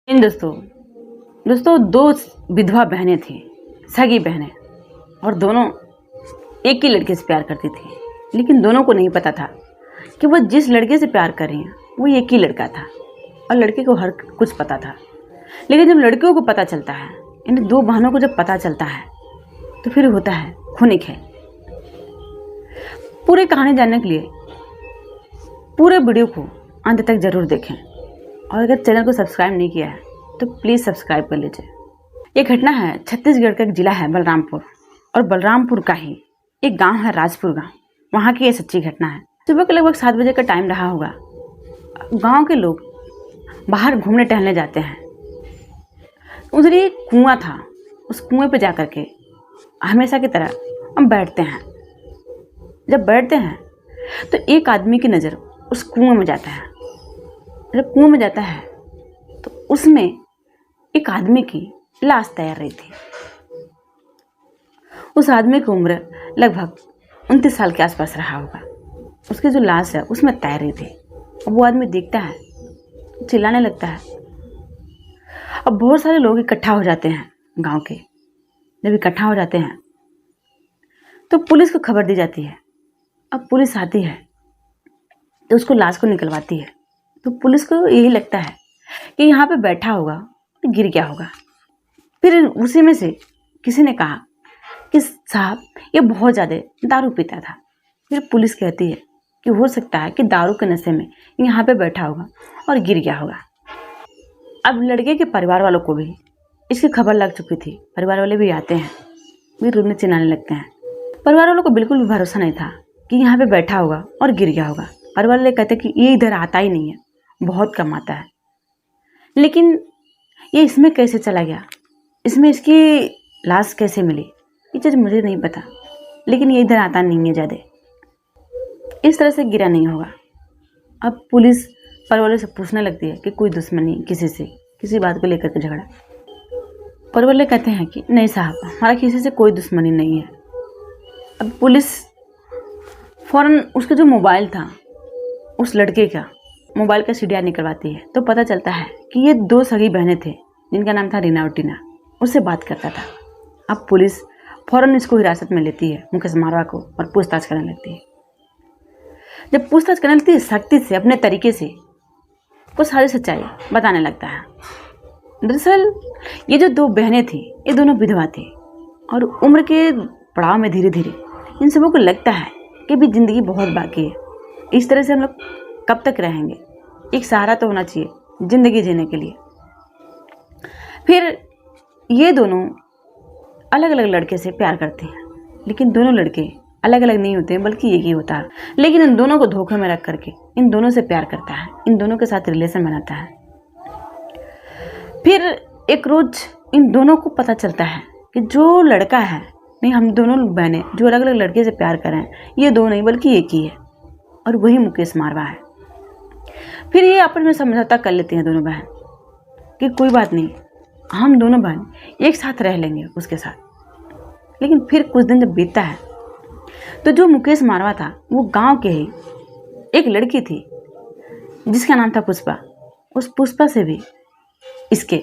इन दोस्तों दो विधवा बहनें थी, सगी बहनें, और दोनों एक ही लड़के से प्यार करती थी। लेकिन दोनों को नहीं पता था कि वो जिस लड़के से प्यार कर रही हैं वो एक ही लड़का था और लड़के को हर कुछ पता था। लेकिन जब लड़कियों को पता चलता है, इन दो बहनों को जब पता चलता है तो फिर होता है खूनी खेल। पूरी कहानी जानने के लिए पूरे वीडियो को अंत तक जरूर देखें और अगर चैनल को सब्सक्राइब नहीं किया है तो प्लीज़ सब्सक्राइब कर लीजिए। ये घटना है छत्तीसगढ़ का एक जिला है बलरामपुर, और बलरामपुर का ही एक गांव है राजपुर गांव। वहाँ की ये सच्ची घटना है। सुबह के लगभग 7 बजे का टाइम रहा होगा। गांव के लोग बाहर घूमने टहलने जाते हैं। उधर एक कुआं था, उस कुएं पे जा कर के हमेशा की तरह हम बैठते हैं। जब बैठते हैं तो एक आदमी की नज़र उस कुएं में जाता है। जब कुएं में जाता है तो उसमें एक आदमी की लाश तैर रही थी। उस आदमी की उम्र लगभग 29 साल के आसपास रहा होगा। उसकी जो लाश है उसमें तैर रही थी। अब वो आदमी देखता है, चिल्लाने लगता है। अब बहुत सारे लोग इकट्ठा हो जाते हैं गांव के। जब इकट्ठा हो जाते हैं तो पुलिस को खबर दी जाती है। अब पुलिस आती है तो उसको लाश को निकलवाती है। तो पुलिस को यही लगता है कि यहाँ पे बैठा होगा तो गिर गया होगा। फिर उसी में से किसी ने कहा कि साहब ये बहुत ज़्यादा दारू पीता था। फिर पुलिस कहती है कि हो सकता है कि दारू के नशे में यहाँ पे बैठा होगा और गिर गया होगा। अब लड़के के परिवार वालों को भी इसकी खबर लग चुकी थी। परिवार वाले भी आते हैं, भी रोने चिल्लाने लगते हैं। परिवार वालों को बिल्कुल भी भरोसा नहीं था कि यहाँ पे बैठा होगा और गिर गया होगा। परिवार वाले कहते कि ये इधर आता ही नहीं है, बहुत कम आता है। लेकिन ये इसमें कैसे चला गया, इसमें इसकी लाश कैसे मिली, ये चीज़ मुझे नहीं पता। लेकिन ये इधर आता नहीं है ज़्यादा, इस तरह से गिरा नहीं होगा। अब पुलिस परिवार से पूछने लगती है कि कोई दुश्मनी किसी से, किसी बात को लेकर के झगड़ा। परिवार वाले कहते हैं कि नहीं साहब, हमारा किसी से कोई दुश्मनी नहीं है। अब पुलिस फ़ौरन उसका जो मोबाइल था, उस लड़के का मोबाइल का सीडीआर निकलवाती है। तो पता चलता है कि ये 2 सगी बहनें थे जिनका नाम था रीना और टीना, उससे बात करता था। अब पुलिस फ़ौरन इसको हिरासत में लेती है, मुकेश मारवा को, और पूछताछ करने लगती है। जब पूछताछ करने लगती है सख्ती से, अपने तरीके से, वो सारी सच्चाई बताने लगता है। दरअसल ये जो 2 बहनें थी ये दोनों विधवा थी और उम्र के पड़ाव में धीरे धीरे इन सबों को लगता है कि भी ज़िंदगी बहुत बाकी है। इस तरह से हम लोग कब तक रहेंगे, एक सहारा तो होना चाहिए ज़िंदगी जीने के लिए। फिर ये दोनों अलग अलग लड़के से प्यार करते हैं, लेकिन दोनों लड़के अलग अलग नहीं होते हैं, बल्कि एक ही होता है। लेकिन इन दोनों को धोखे में रख करके इन दोनों से प्यार करता है, इन दोनों के साथ रिलेशन बनाता है। फिर एक रोज़ इन दोनों को पता चलता है कि जो लड़का है, नहीं, हम दोनों बहनें जो अलग अलग लड़के से प्यार कर रहे हैं, ये 2 नहीं बल्कि एक ही है, और वही मुकेश मारवा है। फिर ये आपस में समझौता कर लेती हैं दोनों बहन कि कोई बात नहीं, हम दोनों बहन एक साथ रह लेंगे उसके साथ। लेकिन फिर कुछ दिन जब बीतता है तो जो मुकेश मारवा था वो गांव के ही एक लड़की थी जिसका नाम था पुष्पा। उस पुष्पा से भी इसके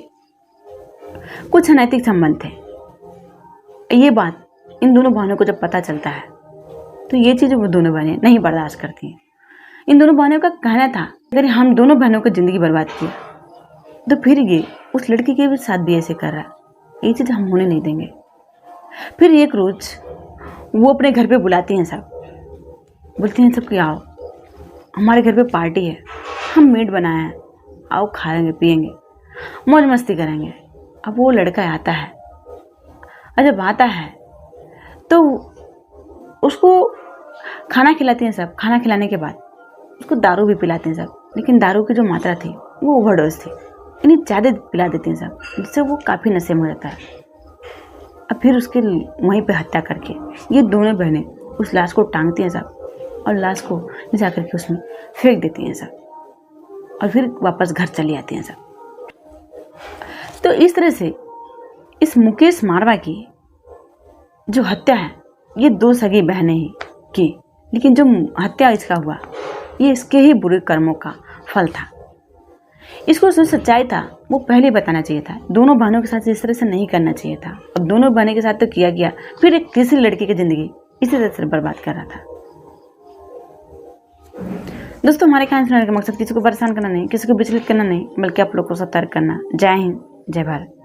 कुछ अनैतिक संबंध थे। ये बात इन दोनों बहनों को जब पता चलता है तो ये चीज़ वो दोनों बहनें नहीं बर्दाश्त करती हैं। इन दोनों बहनों का कहना था अगर हम दोनों बहनों की ज़िंदगी बर्बाद किया तो फिर ये उस लड़की के भी साथ भी ऐसे कर रहा है, ये चीज़ हम होने नहीं देंगे। फिर एक रोज़ वो अपने घर पे बुलाती हैं सब, बोलती हैं सब कि आओ हमारे घर पे पार्टी है, हम मीट बनाए हैं, आओ खाएंगे पिएंगे मौज मस्ती करेंगे। अब वो लड़का आता है, और जब आता है तो उसको खाना खिलाते हैं सब। खाना खिलाने के बाद उसको दारू भी पिलाते हैं सब, लेकिन दारू की जो मात्रा थी वो ओवरडोज थी, यानी ज़्यादा पिला देते हैं सब, जिससे वो काफ़ी नशे में हो जाता है। अब फिर उसके वहीं पे हत्या करके ये दोनों बहनें उस लाश को टांगती हैं सब, और लाश को ले जा करके उसमें फेंक देती हैं सब, और फिर वापस घर चली आती हैं सब। तो इस तरह से इस मुकेश मारवा की जो हत्या है ये 2 सगी बहनें ही की, लेकिन जो हत्या इसका हुआ ये इसके ही बुरे कर्मों का फल था। इसको उसमें सच्चाई था वो पहले बताना चाहिए था। दोनों बहनों के साथ इस तरह से नहीं करना चाहिए था। अब दोनों बहनों के साथ तो किया गया, फिर एक तीसरी लड़की की ज़िंदगी इसी तरह से बर्बाद कर रहा था। दोस्तों, हमारे कहानी सुनाने का मकसद किसी को परेशान करना नहीं, किसी को विचलित करना नहीं, बल्कि आप लोग को सतर्क करना। जय हिंद, जय भारत।